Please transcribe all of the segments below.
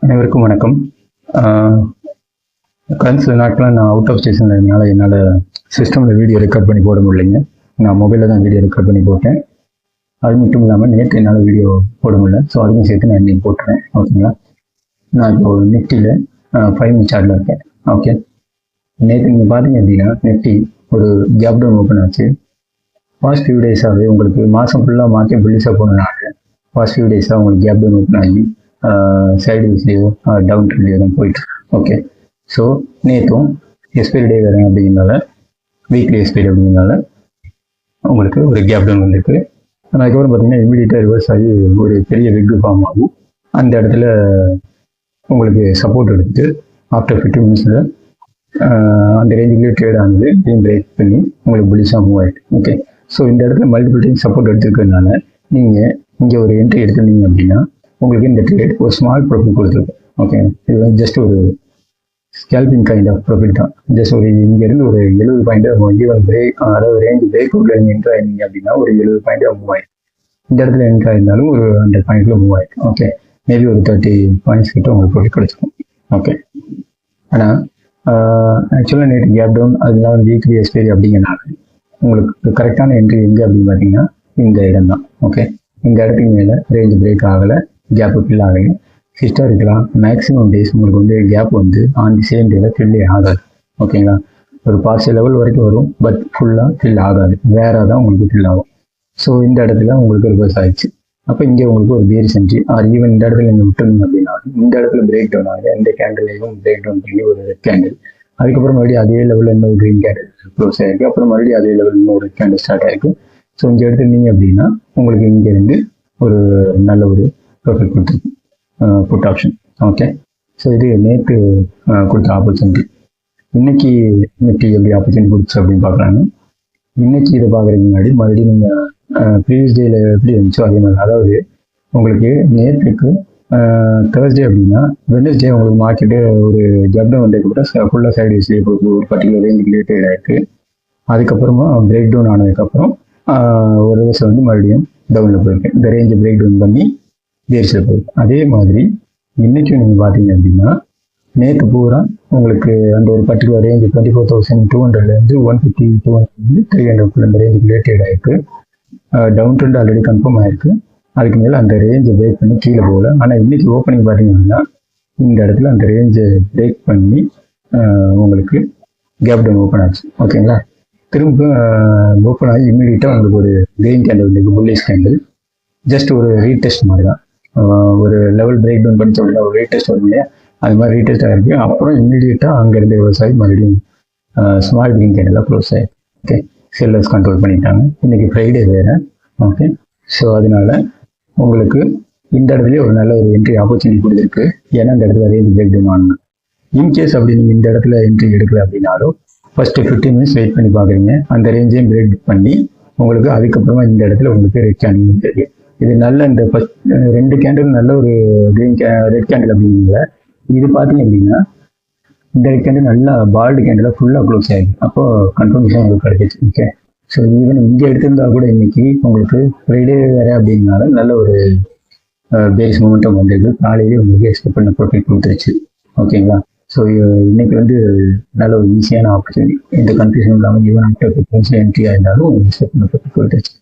அனைவருக்கும் வணக்கம். கடந்த சில நாட்களாக நான் அவுட் ஆஃப் ஸ்டேஷனில் இருந்தனால என்னால் சிஸ்டமில் வீடியோ ரெக்கார்ட் பண்ணி போட முடியலைங்க. நான் மொபைலில் தான் வீடியோ ரெக்கார்ட் பண்ணி போட்டேன். அது மட்டும் இல்லாமல் நேற்று என்னால் வீடியோ போட முடியல. ஸோ அதுவும் சேர்த்து நான் இன்னைக்கு போட்டுறேன். ஓகேங்களா? நான் இப்போ நிஃப்டியில் 5 மினிட் சார்ட்டில் இருக்கேன். ஓகே, நேற்று நீங்கள் பார்த்தீங்க அப்படின்னா நிஃப்டி ஒரு கேப் டவுன் ஓப்பன் ஆச்சு. பாஸ்ட் ஃபியூ டேஸாகவே உங்களுக்கு மாதம் ஃபுல்லாக மார்க்கெட் புல்லிஷாக போனதுனால பாஸ்ட் ஃபியூ டேஸாக உங்களுக்கு கேப் டவுன் ஓப்பன் ஆகி சைடு வீஸ்லேயோ டவுன் ட்ரெண்ட்லேயோ தான் போயிட்டு. ஓகே, ஸோ நேற்றும் எக்ஸ்பைரி டே வேறு அப்படிங்கிறனால, வீக்லி எக்ஸ்பைரி அப்படிங்கிறனால உங்களுக்கு ஒரு கேப் டவுன் வந்திருக்கு. அதுக்கப்புறம் பார்த்தீங்கன்னா இமீடியட்டாக ரிவர்ஸ் ஆகி ஒரு பெரிய வெக் ஃபார்ம் ஆகும். அந்த இடத்துல உங்களுக்கு சப்போர்ட் எடுத்துட்டு ஆஃப்டர் 15 மினிட்ஸில் அந்த ரேஞ்சுக்குள்ளே ட்ரேட் ஆனது பிரேக் பண்ணி உங்களுக்கு புல்லிஷாக மூவ் ஆகிட்டு. ஓகே, ஸோ இந்த இடத்துல மல்டிபிள் டைம் சப்போர்ட் எடுத்துருக்கிறதுனால நீங்கள் இங்கே ஒரு என்ட்ரி எடுத்துருந்தீங்க அப்படின்னா உங்களுக்கு இந்த ட்ரேட் ஒரு ஸ்மால் ப்ராஃபிட் கொடுத்துருக்கு. ஓகே, இது வந்து ஜஸ்ட் ஒரு ஸ்கேல்பிங் கைண்ட் ஆஃப் ப்ராஃபிட் தான். ஜஸ்ட் ஒரு இங்கேருந்து ஒரு 70 பாயிண்ட் ஈவன் பிரேக், அதாவது ரேஞ்ச் பிரேக் அவுட்ல நீங்கள் என்ட்ரு ஆயிருந்தீங்க அப்படின்னா ஒரு 70 பாயிண்ட் மூவ் ஆயிடும். இந்த இடத்துல என்ட்ரு ஆயிருந்தாலும் ஒரு 100 பாயிண்ட்ல மூவ் ஆயிடும். ஓகே, மேபி ஒரு 30 பாயிண்ட்ஸ் கிட்ட உங்களுக்கு ப்ராஃபிட் கிடைச்சிக்கும். ஓகே, ஆனால் ஆக்சுவலாக நேற்று கேப் டவுன் அதெல்லாம் வீக்லி எக்ஸ்பைரி அப்படிங்கிறனால உங்களுக்கு கரெக்டான என்ட்ரி எங்கே அப்படின்னு பார்த்தீங்கன்னா இந்த இடம் தான். ஓகே, இந்த இடத்துக்கு மேலே ரேஞ்ச் பிரேக் ஆகலை, கேப் ஃபில் ஆகலை. ஹிஸ்டாரிக்கலாக மேக்ஸிமம் டேஸ் உங்களுக்கு வந்து கேப் வந்து ஆன் தி சேம் டேல ஃபில்லே ஆகாது. ஓகேங்களா? ஒரு பார்சியல் லெவல் வரைக்கும் வரும், பட் ஃபுல்லாக ஃபில் ஆகாது, வேற தான் உங்களுக்கு ஃபில் ஆகும். ஸோ இந்த இடத்துல உங்களுக்கு ரிவர்ஸ் ஆயிடுச்சு. அப்போ இங்கே உங்களுக்கு ஒரு பேரிஷ் என்ட்ரி ஆர் ஈவன் இந்த இடத்துல நீங்கள் விட்டுருங்க அப்படின்னா இந்த இடத்துல பிரேக் டவுன் ஆகுது. இந்த கேண்டிலையும் பிரேக் டவுன் பண்ணி ஒரு ரெட் கேண்டில், அதுக்கப்புறம் மறுபடியும் அதே லெவலில் இன்னொரு க்ரீன் கேண்டில் க்ளோஸ் ஆயிருக்கு, அப்புறம் மறுபடியும் அதே லெவலில் இன்னொரு கேண்டில் ஸ்டார்ட் ஆயிருக்கு. ஸோ இங்கே எடுத்துருந்தீங்க அப்படின்னா உங்களுக்கு இங்கேருந்து ஒரு நல்ல ஒரு ப்ராஃபிட் கொடுத்துருக்கு புட் ஆப்ஷன். ஓகே, ஸோ இது நேற்று கொடுத்த ஆப்பர்ச்சுனிட்டி. இன்னைக்கு நிஃப்டி எப்படி ஆப்பர்ச்சுனிட்டி கொடுத்துச்சு அப்படின்னு பார்க்கலாங்க. இன்னைக்கு இதை பார்க்குறதுக்கு முன்னாடி மறுபடியும் நீங்கள் ப்ரீவியஸ் டேல எப்படி இருந்துச்சோ அதே மாதிரி, அதாவது உங்களுக்கு நேற்றுக்கு தேர்ஸ்டே அப்படின்னா வெட்னஸ்டே உங்களுக்கு மார்க்கெட்டு ஒரு கேப் டவுன் வந்ததுக்கப்புறம் ஃபுல்லாக சைடு வீஸ்லேயே ஒரு பர்டிகுலர் ரேஞ்சுக்கு ரிலேட்டட் ஆயிருக்கு. அதுக்கப்புறமா பிரேக் டவுன் ஆனதுக்கப்புறம் ஒரு வருஷம் வந்து மறுபடியும் டவுனில் போயிருக்கு. இந்த ரேஞ்சை பிரேக் டவுன் பண்ணி பேரிஸில் போயிருக்கு. அதே மாதிரி இன்னைக்கும் நீங்கள் பார்த்தீங்க அப்படின்னா நேற்று பூரா உங்களுக்கு அந்த ஒரு பர்டிகுலர் ரேஞ்ச் 24,200லேருந்து 150, 200, 300 இந்த ரேஞ்சுக்கு ரிலேட்டட் ஆயிருக்கு. டவுன் ட்ரெண்ட் ஆல்ரெடி கன்ஃபார்ம் ஆயிருக்கு. அதுக்கு மேலே அந்த ரேஞ்சை பிரேக் பண்ணி கீழே போகல. ஆனால் இன்னைக்கு ஓப்பனிங் பார்த்தீங்கன்னா இந்த இடத்துல அந்த ரேஞ்சை பிரேக் பண்ணி உங்களுக்கு கேப் டவுன் ஓப்பன் ஆச்சு. ஓகேங்களா? திரும்ப ஓப்பன் ஆகி இமீடியட்டாக உங்களுக்கு ஒரு கிரீன் கேண்டில் வந்து புல்லிஷ் கேண்டில், ஜஸ்ட் ஒரு ரீடெஸ்ட் மாதிரி தான். ஒரு லெவல் பிரேக் டவுன் பண்ணி சொல்லிட்டு ஒரு ரீடெஸ்ட் வரும் இல்லையா, அது மாதிரி ரீடெஸ்ட் ஆகிருக்கு. அப்புறம் இமீடியட்டாக அங்கேருந்து விவசாயி மறுபடியும் ஸ்மால் கிரீன் கேண்டில் க்ளோஸ் ஆகிருக்கு. ஓகே, செல்லர்ஸ் கண்ட்ரோல் பண்ணிட்டாங்க. இன்னைக்கு ஃப்ரைடே வேறு. ஓகே, ஸோ அதனால உங்களுக்கு இந்த இடத்துலேயே ஒரு நல்ல ஒரு என்ட்ரி ஆப்பர்ச்சுனிட்டி கொடுத்துருக்கு. ஏன்னா இந்த இடத்துல ரேஞ்ச் பிரேக் டவுன் ஆகணும். இன்கேஸ் அப்படி நீங்கள் இந்த இடத்துல என்ட்ரி எடுக்கல அப்படின்னாலும் ஃபர்ஸ்ட் 15 மினிட்ஸ் வெயிட் பண்ணி பார்க்குறீங்க, அந்த ரேஞ்சையும் பிரேக் பண்ணி உங்களுக்கு அதுக்கப்புறமா இந்த இடத்துல உங்களுக்கு ரெட் கேண்டில் தெரியும். இது நல்ல இந்த ஃபர்ஸ்ட் 2 கேண்டில் நல்ல ஒரு ரெட் கேண்டில் அப்படிங்கிற இது பார்த்தீங்க அப்படின்னா இந்த ரெட் கேண்டில் நல்லா பால்டு கேண்டில் ஃபுல்லாக க்ளோஸ் ஆகிடுது. அப்போ கன்ஃபர்மேஷன் உங்களுக்கு கிடைச்சிச்சு. ஓகே, ஸோ ஈவன் இங்கே எடுத்திருந்தா கூட இன்னைக்கு உங்களுக்கு ஃப்ரைடே வேறு அப்படின்னால நல்ல ஒரு பேரிஸ் மூமெண்டம் வந்திருக்கு. காலையிலேயே உங்களுக்கு எக்ஸ்பெக்ட் பண்ண ப்ராஃபிட் கொடுத்துருச்சு. ஓகேங்களா? ஸோ இன்னைக்கு வந்து நல்ல ஒரு ஈஸியான ஆப்பர்ச்சுனிட்டி, எந்த கன்ஃபியூஷன் இல்லாமல் ஈவன் ஆஃப்டர் 15 என்ட்ரி ஆயிருந்தாலும் எக்ஸ்பெக்ட் பண்ண ப்ராஃபிட் கொடுத்துருச்சு.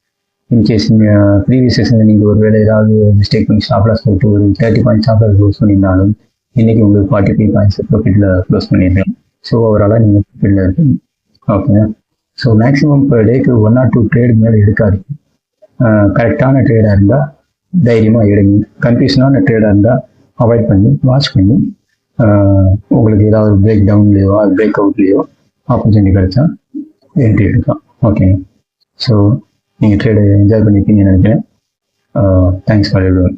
இன்கேஸ் ப்ரீவியஸ் செஷனில் நீங்கள் ஒரு வேலை ஏதாவது மிஸ்டேக் பண்ணி ஸ்டாப் லாஸ் போட்டு ஒரு 30 பாயிண்ட்ஸ் ஸ்டாப் லாஸ் க்ளோஸ் பண்ணியிருந்தாலும் இன்னைக்கு உங்களுக்கு 45 பாயிண்ட்ஸ் ப்ராஃபிட்டில் க்ளோஸ் பண்ணியிருக்கேன். ஸோ ஓவராலாக நீங்கள் ப்ராஃபிட்டில் இருக்கீங்க. ஓகேங்க, ஸோ மேக்ஸிமம் பர் டேக்கு 1 or 2 ட்ரேடு மேலே எடுக்காது. கரெக்டான ட்ரேடாக இருந்தால் தைரியமாக எடுங்க. கன்ஃபியூஷனான ட்ரேடாக இருந்தால் அவாய்ட் பண்ணி வாட்ச் பண்ணி உங்களுக்கு ஏதாவது பிரேக் டவுன்லேயோ பிரேக் அவுட்லேயோ ஆப்பர்ச்சுனிட்டி கிடைச்சா என்ட்ரி எடுக்கலாம். ஓகேங்க, ஸோ நீங்கள் ட்ரேடை என்ஜாய் பண்ணியிருக்கீங்கன்னு நினைக்கிறேன். Thanks for everyone.